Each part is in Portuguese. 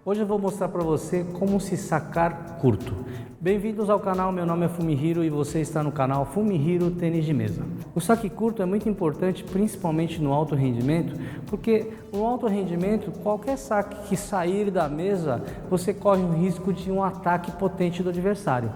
Hoje eu vou mostrar para você como se sacar curto. Bem-vindos ao canal, meu nome é Fumihiro e você está no canal Fumihiro Tênis de Mesa. O saque curto é muito importante, principalmente no alto rendimento, porque no alto rendimento, qualquer saque que sair da mesa, você corre o risco de um ataque potente do adversário.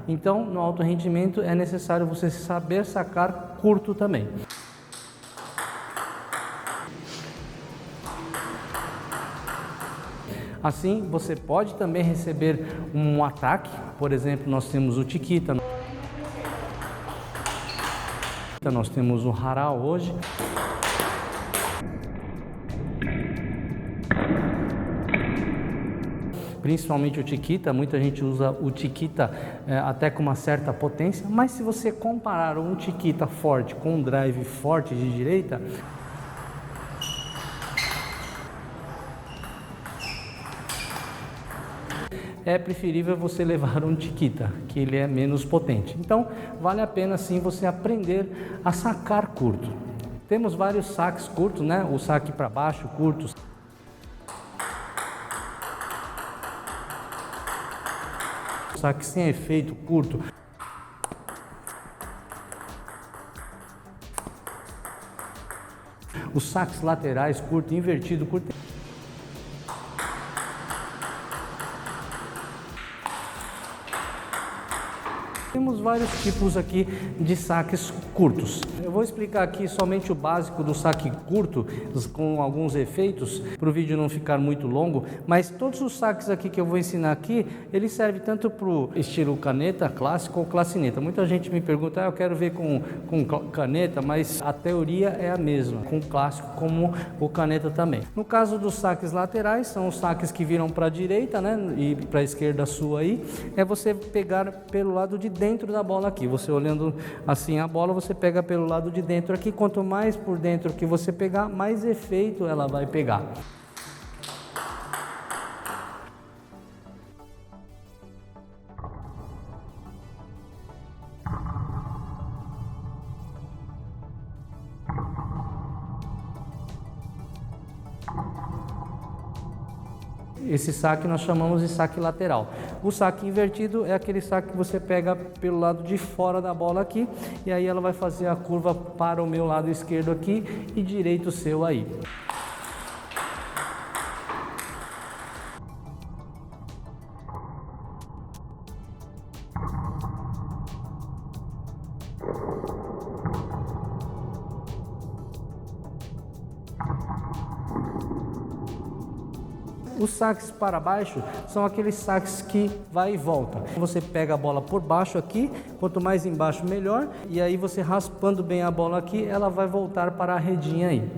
Então, no alto rendimento é necessário você saber sacar curto também. Assim, você pode também receber um ataque. Por exemplo, nós temos o Chiquita, nós temos o Haral hoje. Principalmente o Chiquita, muita gente usa o Chiquita até com uma certa potência, mas se você comparar um Chiquita forte com um drive forte de direita, é preferível você levar um Chiquita, que ele é menos potente. Então, vale a pena sim você aprender a sacar curto. Temos vários saques curtos, né? O saque para baixo curto, saque sem efeito curto, os saques laterais curto, invertido curto. Temos vários tipos aqui de saques curtos. Eu vou explicar aqui somente o básico do saque curto, com alguns efeitos, para o vídeo não ficar muito longo, mas todos os saques aqui que eu vou ensinar aqui, ele serve tanto para o estilo caneta, clássico ou classineta. Muita gente me pergunta, eu quero ver com caneta, mas a teoria é a mesma, com clássico como o caneta também. No caso dos saques laterais, são os saques que viram para a direita, né, e para a esquerda sua aí, é você pegar pelo lado de dentro da bola aqui. Você olhando assim a bola, você pega pelo lado de dentro aqui. Quanto mais por dentro que você pegar, mais efeito ela vai pegar. Esse saque nós chamamos de saque lateral. O saque invertido é aquele saque que você pega pelo lado de fora da bola aqui, e aí ela vai fazer a curva para o meu lado esquerdo aqui e direito seu aí. Os saques para baixo são aqueles saques que vai e volta. Você pega a bola por baixo aqui, quanto mais embaixo melhor, e aí você raspando bem a bola aqui, ela vai voltar para a redinha aí.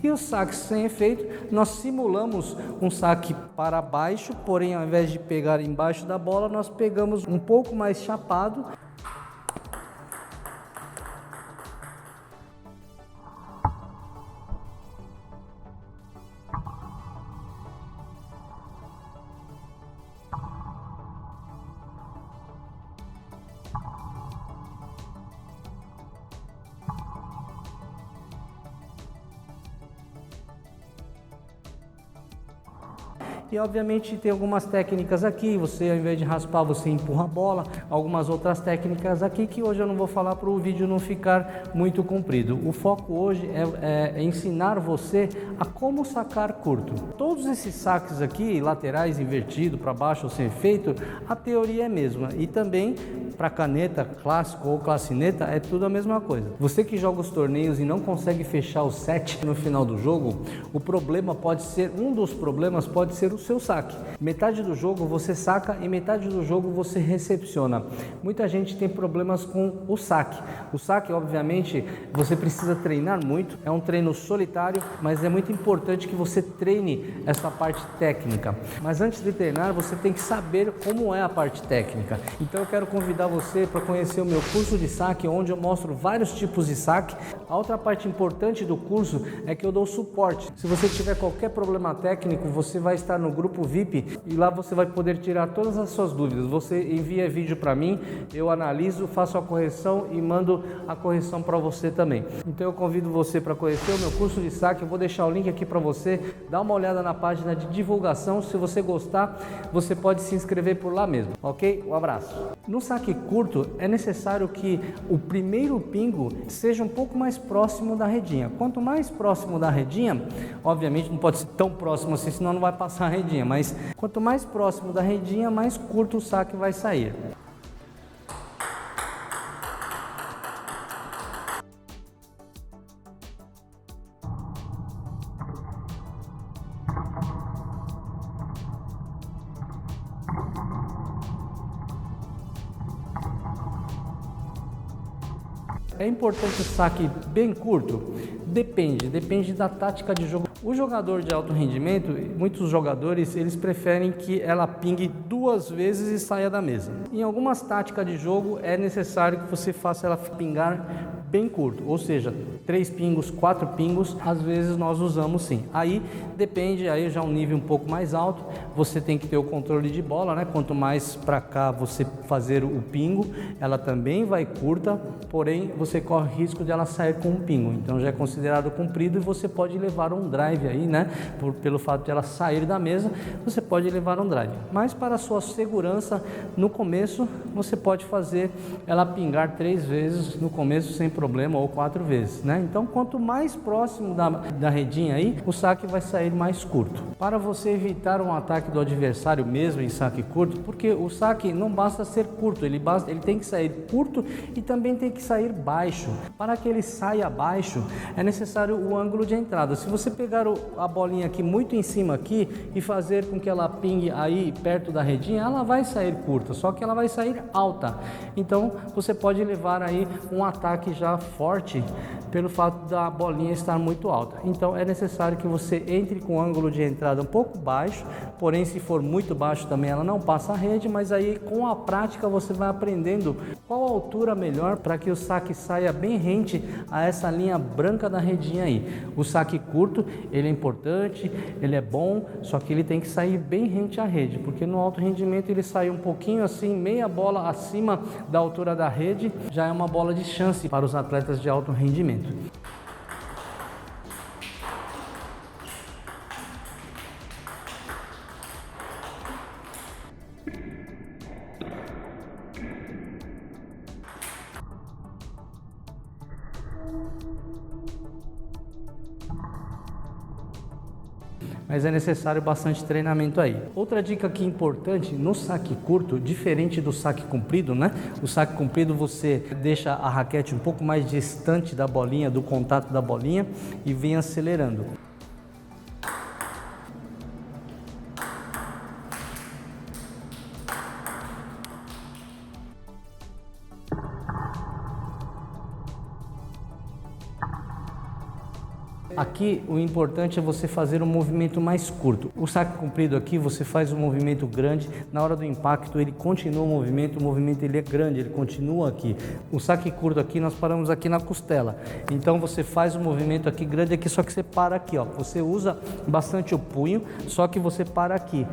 E os saques sem efeito, nós simulamos um saque para baixo, porém ao invés de pegar embaixo da bola, nós pegamos um pouco mais chapado. E obviamente tem algumas técnicas aqui, você ao invés de raspar, você empurra a bola, algumas outras técnicas aqui que hoje eu não vou falar para o vídeo não ficar muito comprido. O foco hoje é ensinar você a como sacar curto. Todos esses saques aqui, laterais, invertido, para baixo ou sem efeito, a teoria é a mesma. E também para caneta, clássico ou classineta, é tudo a mesma coisa. Você que joga os torneios e não consegue fechar o set no final do jogo, um dos problemas pode ser o seu saque. Metade do jogo você saca e metade do jogo você recepciona. Muita gente tem problemas com o saque. O saque, obviamente, você precisa treinar muito, é um treino solitário, mas é muito importante que você treine essa parte técnica. Mas antes de treinar, você tem que saber como é a parte técnica. Então eu quero convidar você para conhecer o meu curso de saque, onde eu mostro vários tipos de saque. A outra parte importante do curso é que eu dou suporte. Se você tiver qualquer problema técnico, você vai estar no grupo VIP e lá você vai poder tirar todas as suas dúvidas. Você envia vídeo para mim, eu analiso, faço a correção e mando a correção para você também. Então eu convido você para conhecer o meu curso de saque. Eu vou deixar o link aqui para você. Dá uma olhada na página de divulgação. Se você gostar, você pode se inscrever por lá mesmo, ok? Um abraço. No saque curto é necessário que o primeiro pingo seja um pouco mais próximo da redinha. Quanto mais próximo da redinha, obviamente não pode ser tão próximo assim, senão não vai passar a redinha, mas quanto mais próximo da redinha, mais curto o saque vai sair. É importante o saque bem curto? Depende da tática de jogo. O jogador de alto rendimento, muitos jogadores, eles preferem que ela pingue 2 vezes e saia da mesa. Em algumas táticas de jogo é necessário que você faça ela pingar bem curto, ou seja, 3 pingos, 4 pingos, às vezes nós usamos sim. Aí depende, aí já um nível um pouco mais alto, você tem que ter o controle de bola, né? Quanto mais para cá você fazer o pingo, ela também vai curta, porém você corre risco de ela sair com um pingo, então já é considerado comprido e você pode levar um drive aí, né? Pelo fato de ela sair da mesa, você pode levar um drive. Mas para a sua segurança, no começo, você pode fazer ela pingar 3 vezes no começo sem problema, ou 4 vezes, né? Então, quanto mais próximo da redinha aí, o saque vai sair mais curto. Para você evitar um ataque do adversário mesmo em saque curto, porque o saque não basta ser curto, ele tem que sair curto e também tem que sair baixo. Para que ele saia baixo, é necessário o ângulo de entrada. Se você pegar a bolinha aqui muito em cima aqui e fazer com que ela pingue aí perto da redinha, ela vai sair curta, só que ela vai sair alta. Então, você pode levar aí um ataque já forte pelo fato da bolinha estar muito alta. Então é necessário que você entre com o ângulo de entrada um pouco baixo, porém se for muito baixo também ela não passa a rede, mas aí com a prática você vai aprendendo qual a altura melhor para que o saque saia bem rente a essa linha branca da redinha aí. O saque curto, ele é importante, ele é bom, só que ele tem que sair bem rente à rede, porque no alto rendimento ele sai um pouquinho assim, meia bola acima da altura da rede, já é uma bola de chance para os atletas de alto rendimento. Mas é necessário bastante treinamento aí. Outra dica aqui importante no saque curto, diferente do saque comprido, né? O saque comprido você deixa a raquete um pouco mais distante da bolinha, do contato da bolinha e vem acelerando. Aqui o importante é você fazer um movimento mais curto. O saque comprido aqui você faz um movimento grande, na hora do impacto ele continua o movimento ele é grande, ele continua aqui. O saque curto aqui nós paramos aqui na costela, então você faz um movimento aqui grande aqui, só que você para aqui, ó. Você usa bastante o punho, só que você para aqui.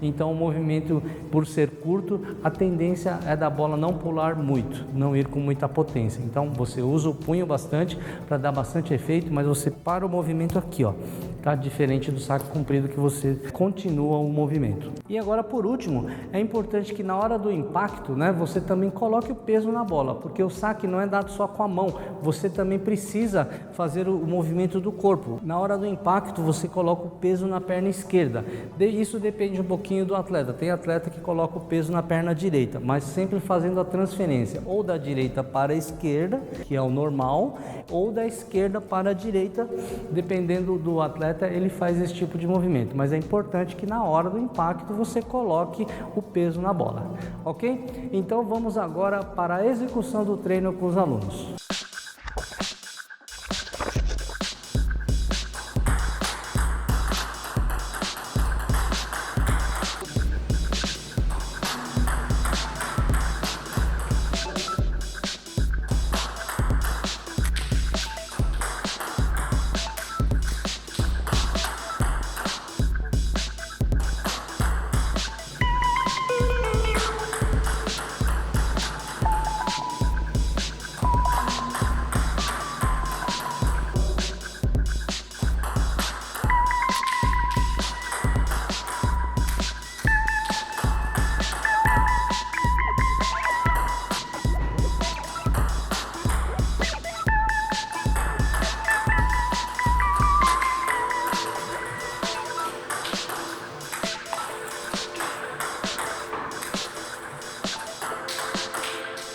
então o movimento, por ser curto, a tendência é da bola não pular muito, não ir com muita potência. Então você usa o punho bastante para dar bastante efeito, mas você para o movimento aqui, ó, tá? Diferente do saque comprido que você continua o movimento. E agora, por último, é importante que na hora do impacto, né, você também coloque o peso na bola, porque o saque não é dado só com a mão, você também precisa fazer o movimento do corpo. Na hora do impacto, você coloca o peso na perna esquerda. Isso depende um pouquinho do atleta. Tem atleta que coloca o peso na perna direita, mas sempre fazendo a transferência ou da direita para a esquerda, que é o normal, ou da esquerda para a direita, dependendo do atleta, ele faz esse tipo de movimento. Mas é importante que na hora do impacto você coloque o peso na bola, ok? Então vamos agora para a execução do treino com os alunos.